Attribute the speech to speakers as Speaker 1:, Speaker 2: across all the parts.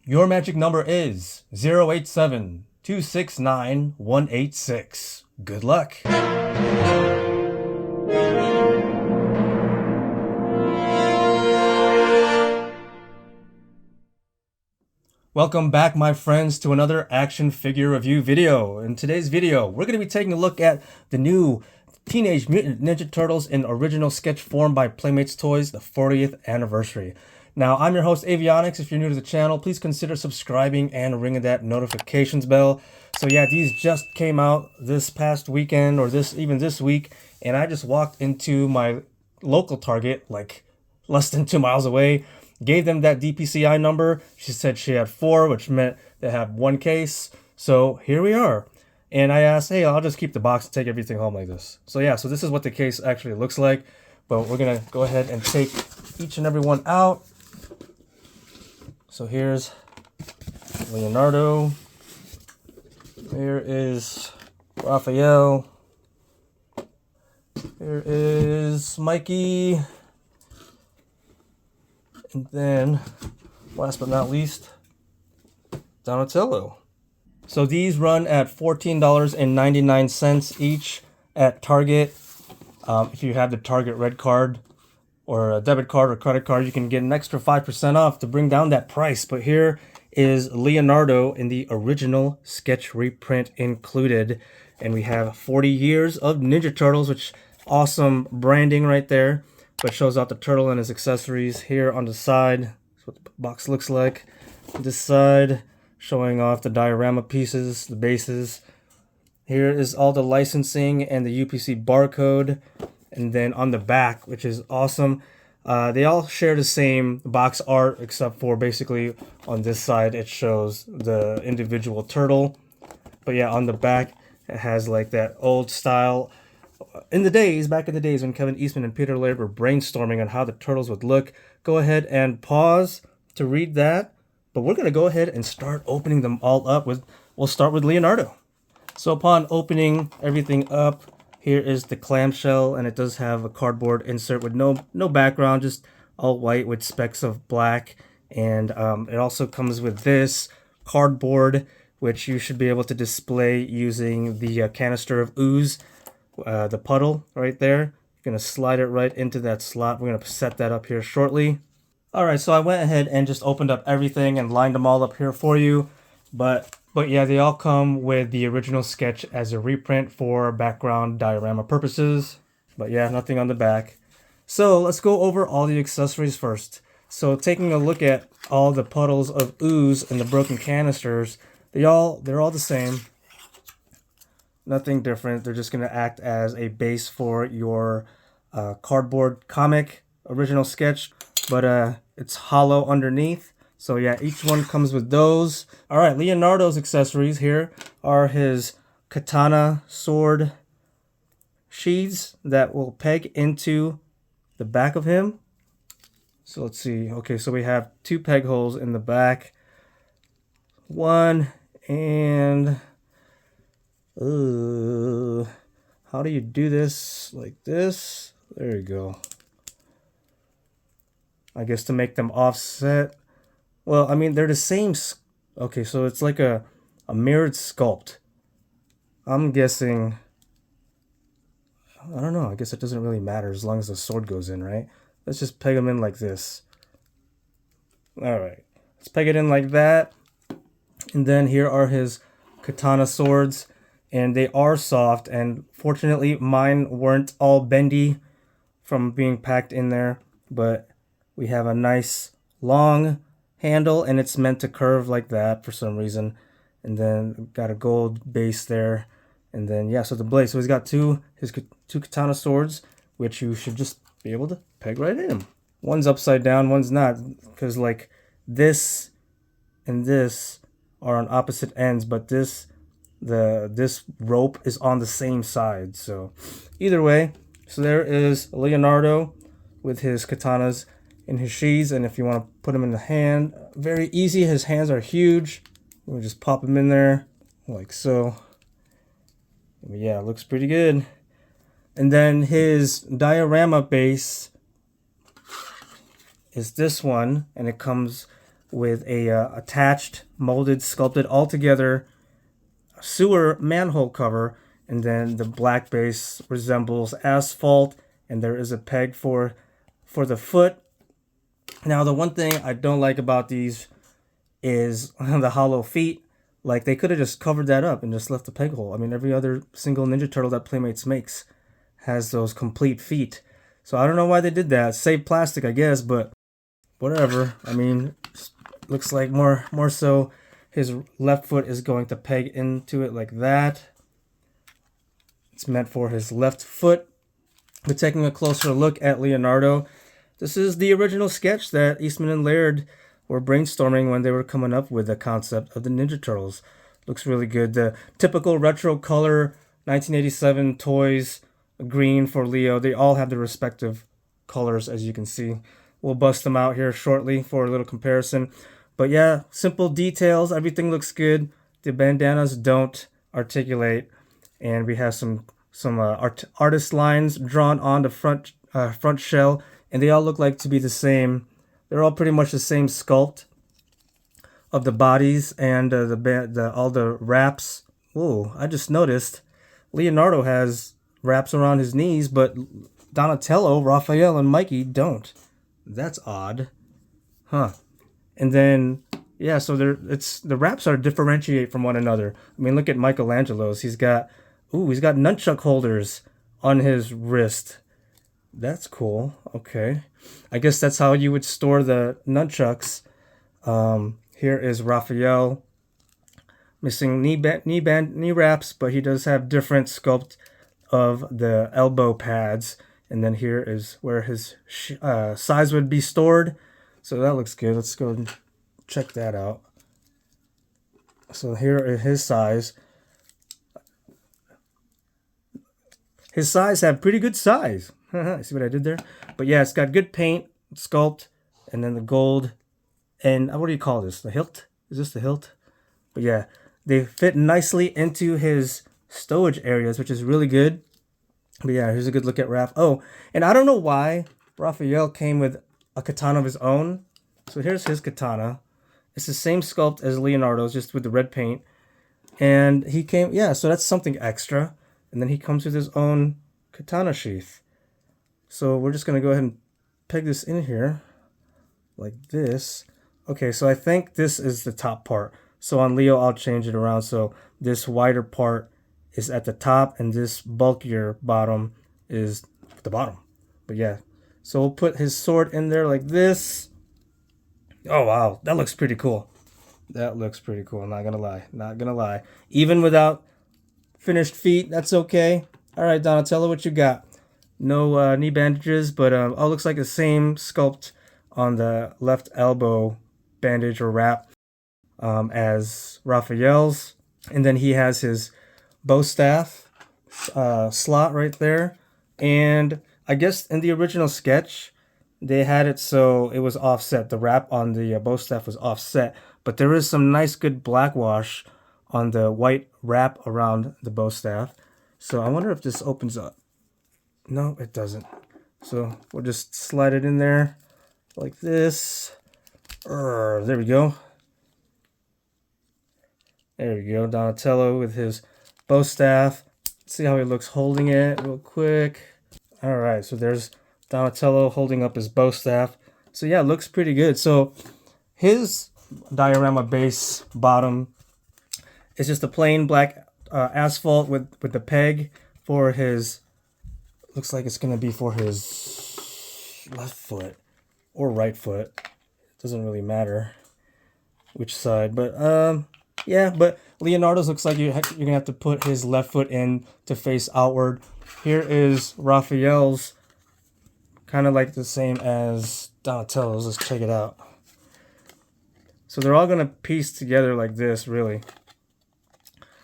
Speaker 1: Your magic number is 087-269-186. Good luck. Welcome back, my friends, to another action figure review video. In today's video, we're going to be taking a look at the new Teenage Mutant Ninja Turtles in original sketch form by Playmates Toys, the 40th anniversary. Now, I'm your host, Avionics. If you're new to the channel, please consider subscribing and ringing that notifications bell. So yeah, these just came out this past weekend, or even this week, and I just walked into my local Target, like less than 2 miles away, gave them that DPCI number. She said she had 4, which meant they have 1 case. So here we are. And I asked, hey, I'll just keep the box and take everything home like this. So yeah, so this is what the case actually looks like. But we're gonna go ahead and take each and every one out. So here's Leonardo. Here is Raphael. Here is Mikey. And then, last but not least, Donatello. So these run at $14.99 each at Target. If you have the Target Red Card or a debit card or credit card, you can get an extra 5% off to bring down that price. But here is Leonardo in the original sketch reprint included. And we have 40 years of Ninja Turtles, which awesome branding right there. But shows out the turtle and his accessories here on the side. That's what the box looks like. This side, showing off the diorama pieces, the bases. Here is all the licensing and the UPC barcode. And then on the back, which is awesome, they all share the same box art, except for basically on this side it shows the individual turtle. But yeah, on the back it has like that old style. Back in the days when Kevin Eastman and Peter Laird were brainstorming on how the turtles would look. Go ahead and pause to read that. But we're going to go ahead and start opening them all up. We'll start with Leonardo. So upon opening everything up, here is the clamshell, and it does have a cardboard insert with no background, just all white with specks of black. And it also comes with this cardboard, which you should be able to display using the canister of ooze, the puddle right there. You're going to slide it right into that slot. We're going to set that up here shortly. Alright, so I went ahead and just opened up everything and lined them all up here for you. But yeah, they all come with the original sketch as a reprint for background diorama purposes. But yeah, nothing on the back. So let's go over all the accessories first. So taking a look at all the puddles of ooze and the broken canisters, they're all the same. Nothing different. They're just going to act as a base for your cardboard comic original sketch. But it's hollow underneath. So yeah, each one comes with those. All right, Leonardo's accessories here are his katana sword sheaths that will peg into the back of him. So let's see. Okay, so we have 2 peg holes in the back. 1 and... how do you do this? Like this? There you go. I guess to make them offset. Well, I mean, they're the same. Okay, so it's like a mirrored sculpt. I'm guessing... I don't know. I guess it doesn't really matter as long as the sword goes in, right? Let's just peg them in like this. Alright. Let's peg it in like that. And then here are his katana swords. And they are soft. And fortunately, mine weren't all bendy from being packed in there. But we have a nice long handle, and it's meant to curve like that for some reason. And then got a gold base there. And then yeah, so the blade. So he's got his two katana swords, which you should just be able to peg right in. One's upside down, one's not, because like this and this are on opposite ends, but this rope is on the same side. So either way, so there is Leonardo with his katanas in his sheaths, and if you want to put him in the hand, very easy. His hands are huge. We'll just pop him in there like so. Yeah, it looks pretty good. And then his diorama base is this one, and it comes with a attached, molded, sculpted all together sewer manhole cover, and then the black base resembles asphalt, and there is a peg for the foot. Now, the one thing I don't like about these is the hollow feet. Like, they could have just covered that up and just left the peg hole. I mean, every other single Ninja Turtle that Playmates makes has those complete feet. So I don't know why they did that. Save plastic, I guess, but whatever. I mean, looks like more so his left foot is going to peg into it like that. It's meant for his left foot. But taking a closer look at Leonardo, this is the original sketch that Eastman and Laird were brainstorming when they were coming up with the concept of the Ninja Turtles. Looks really good. The typical retro color 1987 toys, green for Leo. They all have their respective colors, as you can see. We'll bust them out here shortly for a little comparison. But yeah, simple details. Everything looks good. The bandanas don't articulate. And we have some artist lines drawn on the front shell. And they all look like to be the same. They're all pretty much the same sculpt of the bodies and all the wraps. Whoa, I just noticed Leonardo has wraps around his knees, but Donatello, Raphael, and Mikey don't. That's odd. Huh. And then, yeah, so the wraps are differentiate from one another. I mean, look at Michelangelo's. He's got nunchuck holders on his wrist. That's cool. Okay. I guess that's how you would store the nunchucks. Here is Raphael. Missing knee wraps, but he does have different sculpt of the elbow pads. And then here is where his size would be stored. So that looks good. Let's go and check that out. So here is his size. His size have pretty good size. See what I did there? But yeah, it's got good paint, sculpt, and then the gold. And what do you call this? The hilt? Is this the hilt? But yeah, they fit nicely into his stowage areas, which is really good. But yeah, here's a good look at Raph. Oh, and I don't know why Raphael came with a katana of his own. So here's his katana. It's the same sculpt as Leonardo's, just with the red paint. And he came, yeah, so that's something extra. And then he comes with his own katana sheath. So we're just going to go ahead and peg this in here like this. Okay, so I think this is the top part. So on Leo, I'll change it around. So this wider part is at the top and this bulkier bottom is the bottom. But yeah, so we'll put his sword in there like this. Oh, wow. That looks pretty cool. That looks pretty cool. I'm not going to lie. Not going to lie. Even without finished feet, that's okay. All right, Donatello, what you got? No knee bandages, but oh, looks like the same sculpt on the left elbow bandage or wrap as Raphael's. And then he has his bow staff slot right there. And I guess in the original sketch, they had it so it was offset. The wrap on the bow staff was offset. But there is some nice good black wash on the white wrap around the bow staff. So I wonder if this opens up. No, it doesn't. So we'll just slide it in there like this. There we go. There we go. Donatello with his bow staff. See how he looks holding it real quick. All right, so there's Donatello holding up his bow staff. So yeah, it looks pretty good. So his diorama base bottom is just a plain black asphalt with the peg for his, looks like it's going to be for his left foot or right foot. It doesn't really matter which side. But yeah, but Leonardo's looks like you're going to have to put his left foot in to face outward. Here is Raphael's, kind of like the same as Donatello's. Let's check it out. So they're all going to piece together like this, really.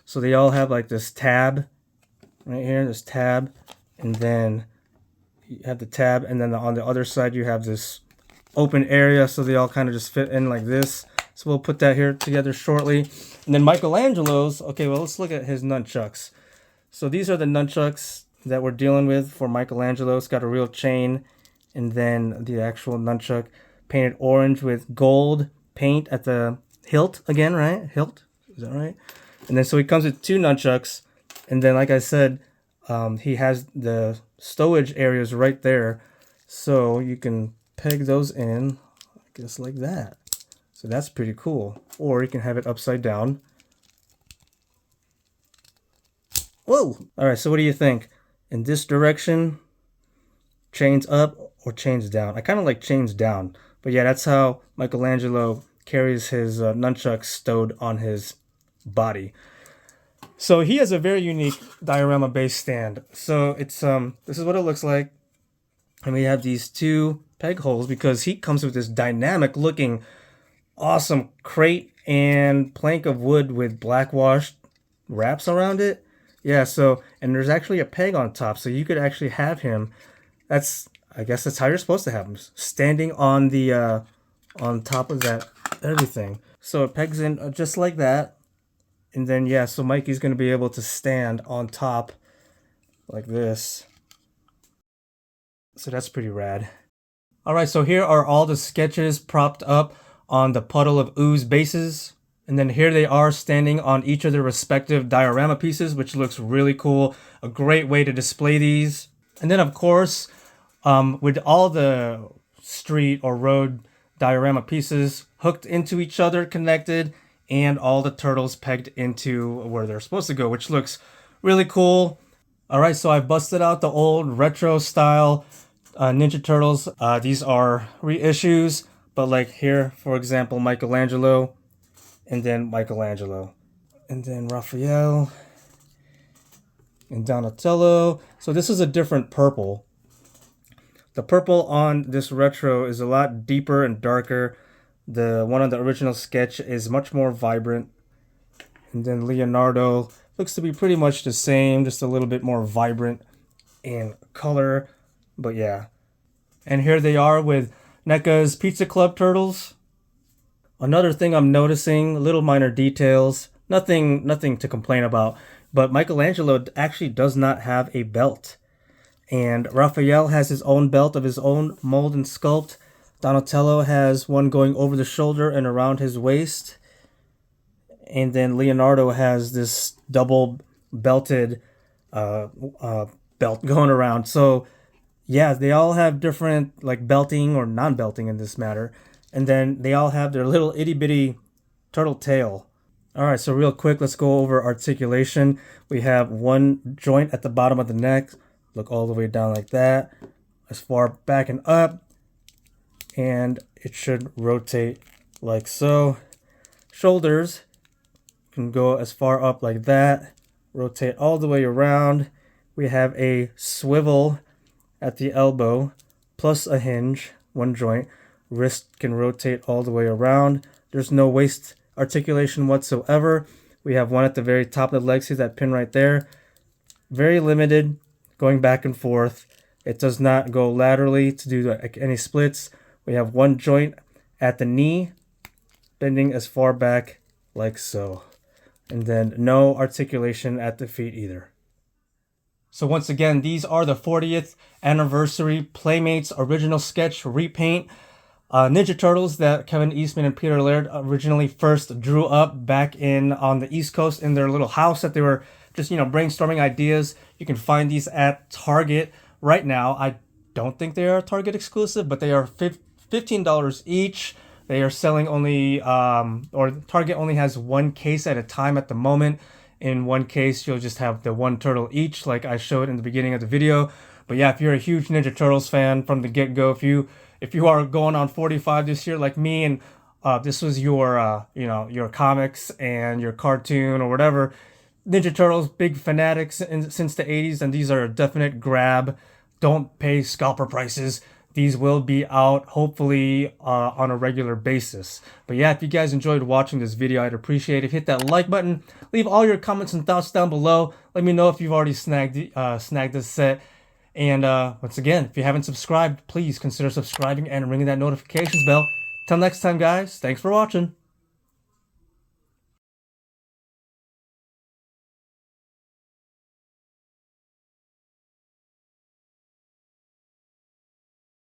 Speaker 1: So they all have like this tab right here, this tab, and then you have the tab, and then on the other side you have this open area, so they all kind of just fit in like this. So we'll put that here together shortly. And then Michelangelo's, okay, well, let's look at his nunchucks. So these are the nunchucks that we're dealing with for Michelangelo. It's got a real chain, and then the actual nunchuck painted orange with gold paint at the hilt again, right? Hilt, is that right? And then so he comes with 2 nunchucks, and then like I said, he has the stowage areas right there, so you can peg those in, I guess like that. So that's pretty cool. Or you can have it upside down. Whoa! All right, so what do you think? In this direction, chains up or chains down? I kind of like chains down, but yeah, that's how Michelangelo carries his nunchucks stowed on his body. So he has a very unique diorama based stand. So it's this is what it looks like, and we have these 2 peg holes because he comes with this dynamic looking awesome crate and plank of wood with black washed wraps around it. Yeah, so, and there's actually a peg on top, so you could actually have him. I guess that's how you're supposed to have him, standing on the on top of that everything. So it pegs in just like that. And then, yeah, so Mikey's going to be able to stand on top like this. So that's pretty rad. All right, so here are all the sketches propped up on the puddle of ooze bases. And then here they are standing on each of their respective diorama pieces, which looks really cool. A great way to display these. And then, of course, with all the street or road diorama pieces hooked into each other, connected, and all the turtles pegged into where they're supposed to go, which looks really cool. All right, so I busted out the old retro style Ninja Turtles. These are reissues, but like here, for example, Michelangelo, and then Michelangelo, and then Raphael, and Donatello. So this is a different purple. The purple on this retro is a lot deeper and darker. The one on the original sketch is much more vibrant. And then Leonardo looks to be pretty much the same, just a little bit more vibrant in color. But yeah. And here they are with NECA's Pizza Club Turtles. Another thing I'm noticing, little minor details, nothing to complain about, but Michelangelo actually does not have a belt. And Raphael has his own belt of his own mold and sculpt. Donatello has one going over the shoulder and around his waist. And then Leonardo has this double belted belt going around. So yeah, they all have different like belting or non-belting in this matter. And then they all have their little itty bitty turtle tail. All right, so real quick, let's go over articulation. We have one joint at the bottom of the neck. Look all the way down like that, as far back and up. And it should rotate like so. Shoulders can go as far up like that, rotate all the way around. We have a swivel at the elbow, plus a hinge, one joint. Wrist can rotate all the way around. There's no waist articulation whatsoever. We have one at the very top of the leg. See that pin right there? Very limited, going back and forth. It does not go laterally to do any splits. We have one joint at the knee, bending as far back like so. And then no articulation at the feet either. So once again, these are the 40th anniversary Playmates original sketch repaint Ninja Turtles that Kevin Eastman and Peter Laird originally first drew up back on the East Coast in their little house that they were just, brainstorming ideas. You can find these at Target right now. I don't think they are Target exclusive, but they are $15 each. They are selling only, or Target only has one case at a time at the moment. In one case, you'll just have the one turtle each, like I showed in the beginning of the video. But yeah, if you're a huge Ninja Turtles fan from the get-go, if you are going on 45 this year like me, and this was your your comics and your cartoon or whatever, Ninja Turtles, big fanatics since the 80s, and these are a definite grab. Don't pay scalper prices. These will be out hopefully on a regular basis. But yeah, if you guys enjoyed watching this video, I'd appreciate it. Hit that like button. Leave all your comments and thoughts down below. Let me know if you've already snagged this set. And once again, if you haven't subscribed, please consider subscribing and ringing that notifications bell. Till next time, guys. Thanks for watching.